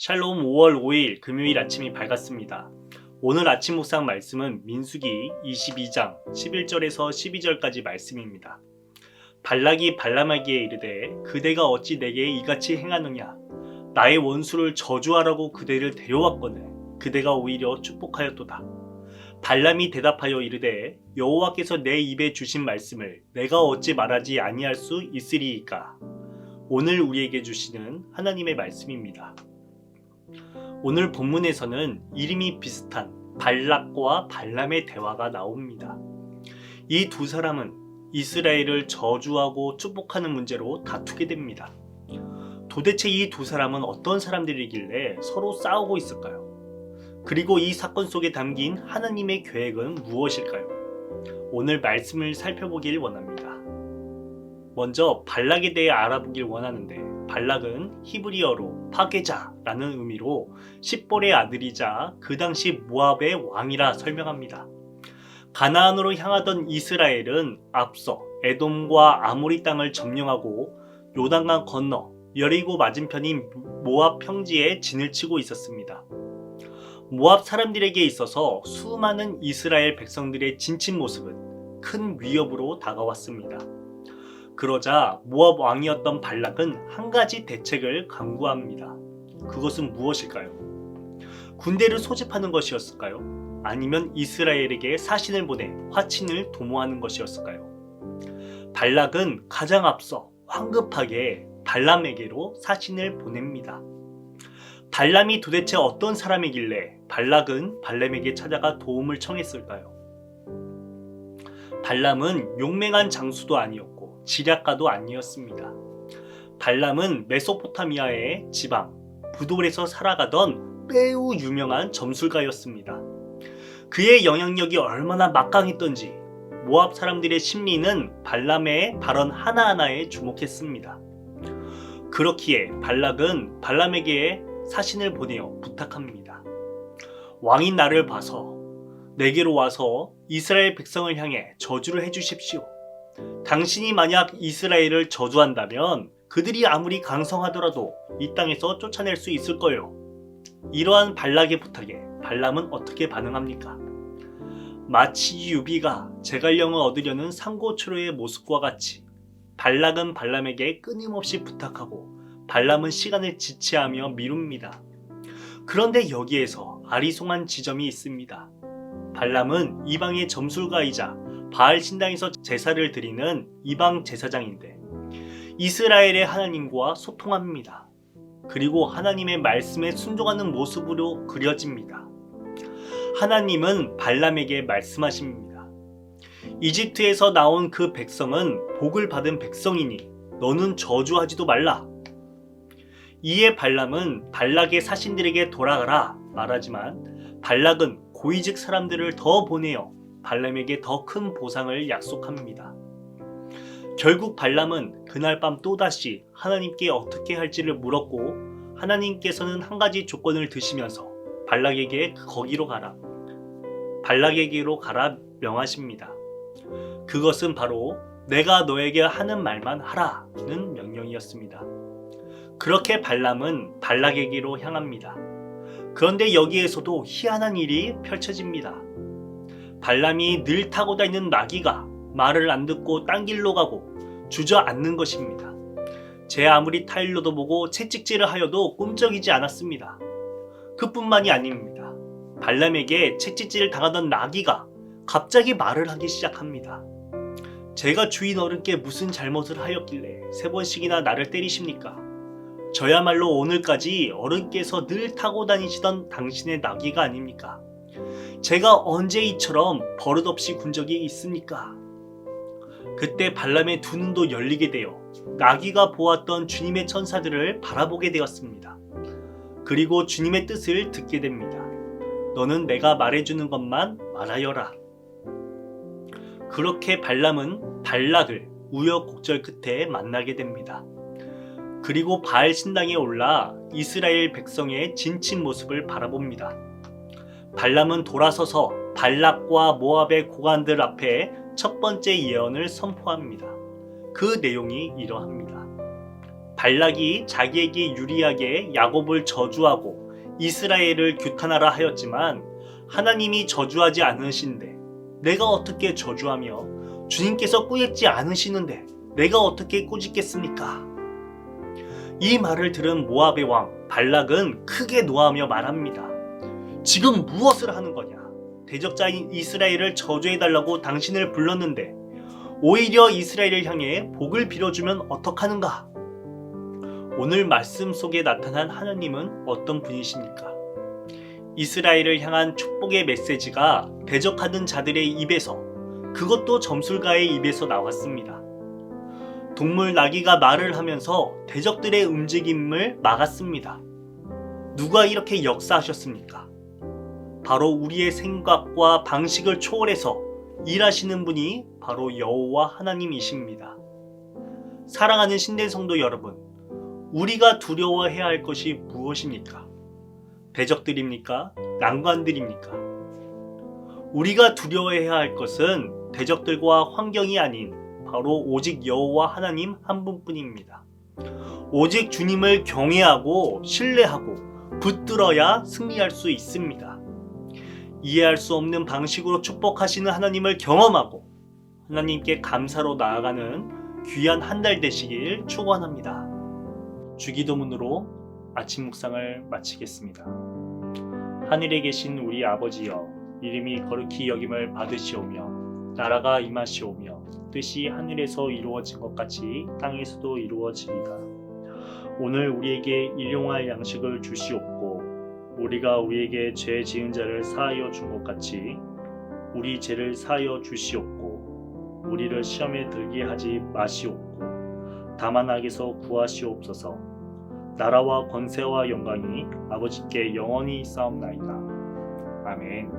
샬롬 5월 5일 금요일 아침이 밝았습니다. 오늘 아침 묵상 말씀은 민수기 22장 11절에서 12절까지 말씀입니다. 발락이 발람에게 이르되 그대가 어찌 내게 이같이 행하느냐 나의 원수를 저주하라고 그대를 데려왔거늘 그대가 오히려 축복하였도다. 발람이 대답하여 이르되 여호와께서 내 입에 주신 말씀을 내가 어찌 말하지 아니할 수 있으리이까. 오늘 우리에게 주시는 하나님의 말씀입니다. 오늘 본문에서는 이름이 비슷한 발락과 발람의 대화가 나옵니다. 이 두 사람은 이스라엘을 저주하고 축복하는 문제로 다투게 됩니다. 도대체 이 두 사람은 어떤 사람들이길래 서로 싸우고 있을까요? 그리고 이 사건 속에 담긴 하나님의 계획은 무엇일까요? 오늘 말씀을 살펴보길 원합니다. 먼저 발락에 대해 알아보길 원하는데 발락은 히브리어로 파괴자라는 의미로 십볼의 아들이자 그 당시 모압의 왕이라 설명합니다. 가나안으로 향하던 이스라엘은 앞서 에돔과 아모리 땅을 점령하고 요단강 건너 여리고 맞은편인 모압 평지에 진을 치고 있었습니다. 모압 사람들에게 있어서 수많은 이스라엘 백성들의 진친 모습은 큰 위협으로 다가왔습니다. 그러자 모압 왕이었던 발락은 한 가지 대책을 강구합니다. 그것은 무엇일까요? 군대를 소집하는 것이었을까요? 아니면 이스라엘에게 사신을 보내 화친을 도모하는 것이었을까요? 발락은 가장 앞서 황급하게 발람에게로 사신을 보냅니다. 발람이 도대체 어떤 사람이길래 발락은 발람에게 찾아가 도움을 청했을까요? 발람은 용맹한 장수도 아니었고 지략가도 아니었습니다. 발람은 메소포타미아의 지방 부돌에서 살아가던 매우 유명한 점술가였습니다. 그의 영향력이 얼마나 막강했던지 모압 사람들의 심리는 발람의 발언 하나하나에 주목했습니다. 그렇기에 발락은 발람에게 사신을 보내어 부탁합니다. 왕인 나를 봐서 내게로 와서 이스라엘 백성을 향해 저주를 해주십시오. 당신이 만약 이스라엘을 저주한다면 그들이 아무리 강성하더라도 이 땅에서 쫓아낼 수 있을 거예요. 이러한 발락의 부탁에 발람은 어떻게 반응합니까? 마치 유비가 제갈령을 얻으려는 상고초려의 모습과 같이 발락은 발람에게 끊임없이 부탁하고 발람은 시간을 지체하며 미룹니다. 그런데 여기에서 아리송한 지점이 있습니다. 발람은 이방의 점술가이자 바알 신당에서 제사를 드리는 이방 제사장인데 이스라엘의 하나님과 소통합니다. 그리고 하나님의 말씀에 순종하는 모습으로 그려집니다. 하나님은 발람에게 말씀하십니다. 이집트에서 나온 그 백성은 복을 받은 백성이니 너는 저주하지도 말라. 이에 발람은 발락의 사신들에게 돌아가라 말하지만 발락은 고위직 사람들을 더 보내어 발람에게 더 큰 보상을 약속합니다. 결국 발람은 그날 밤 또다시 하나님께 어떻게 할지를 물었고 하나님께서는 한 가지 조건을 드시면서 발락에게로 가라 명하십니다. 그것은 바로 내가 너에게 하는 말만 하라는 명령이었습니다. 그렇게 발람은 발락에게로 향합니다. 그런데 여기에서도 희한한 일이 펼쳐집니다. 발람이 늘 타고 다니는 나귀가 말을 안 듣고 딴 길로 가고 주저앉는 것입니다. 제 아무리 타일러도 보고 채찍질을 하여도 꼼짝이지 않았습니다. 그뿐만이 아닙니다. 발람에게 채찍질을 당하던 나귀가 갑자기 말을 하기 시작합니다. 제가 주인 어른께 무슨 잘못을 하였길래 3번씩이나 나를 때리십니까? 저야말로 오늘까지 어른께서 늘 타고 다니시던 당신의 나귀가 아닙니까? 제가 언제 이처럼 버릇없이 군 적이 있습니까? 그때 발람의 두 눈도 열리게 되어 나귀가 보았던 주님의 천사들을 바라보게 되었습니다. 그리고 주님의 뜻을 듣게 됩니다. 너는 내가 말해주는 것만 말하여라. 그렇게 발람은 발락을 우여곡절 끝에 만나게 됩니다. 그리고 바알 신당에 올라 이스라엘 백성의 진친 모습을 바라봅니다. 발람은 돌아서서 발락과 모압의 고관들 앞에 첫 번째 예언을 선포합니다. 그 내용이 이러합니다. 발락이 자기에게 유리하게 야곱을 저주하고 이스라엘을 규탄하라 하였지만 하나님이 저주하지 않으신데 내가 어떻게 저주하며 주님께서 꾸짖지 않으시는데 내가 어떻게 꾸짖겠습니까? 이 말을 들은 모압의 왕 발락은 크게 노하며 말합니다. 지금 무엇을 하는 거냐? 대적자인 이스라엘을 저주해달라고 당신을 불렀는데 오히려 이스라엘을 향해 복을 빌어주면 어떡하는가? 오늘 말씀 속에 나타난 하나님은 어떤 분이십니까? 이스라엘을 향한 축복의 메시지가 대적하던 자들의 입에서, 그것도 점술가의 입에서 나왔습니다. 동물 나귀가 말을 하면서 대적들의 움직임을 막았습니다. 누가 이렇게 역사하셨습니까? 바로 우리의 생각과 방식을 초월해서 일하시는 분이 바로 여호와 하나님이십니다. 사랑하는 신대 성도 여러분, 우리가 두려워해야 할 것이 무엇입니까? 대적들입니까? 난관들입니까? 우리가 두려워해야 할 것은 대적들과 환경이 아닌 바로 오직 여호와 하나님 한 분뿐입니다. 오직 주님을 경외하고 신뢰하고 붙들어야 승리할 수 있습니다. 이해할 수 없는 방식으로 축복하시는 하나님을 경험하고 하나님께 감사로 나아가는 귀한 한 달 되시길 축원합니다. 주기도문으로 아침 묵상을 마치겠습니다. 하늘에 계신 우리 아버지여, 이름이 거룩히 여김을 받으시오며 나라가 임하시오며 뜻이 하늘에서 이루어진 것 같이 땅에서도 이루어지리이다. 오늘 우리에게 일용할 양식을 주시옵고 우리가 우리에게 죄 지은 자를 사하여 준 것 같이 우리 죄를 사하여 주시옵고 우리를 시험에 들게 하지 마시옵고 다만 악에서 구하시옵소서. 나라와 권세와 영광이 아버지께 영원히 있사옵나이다. 아멘.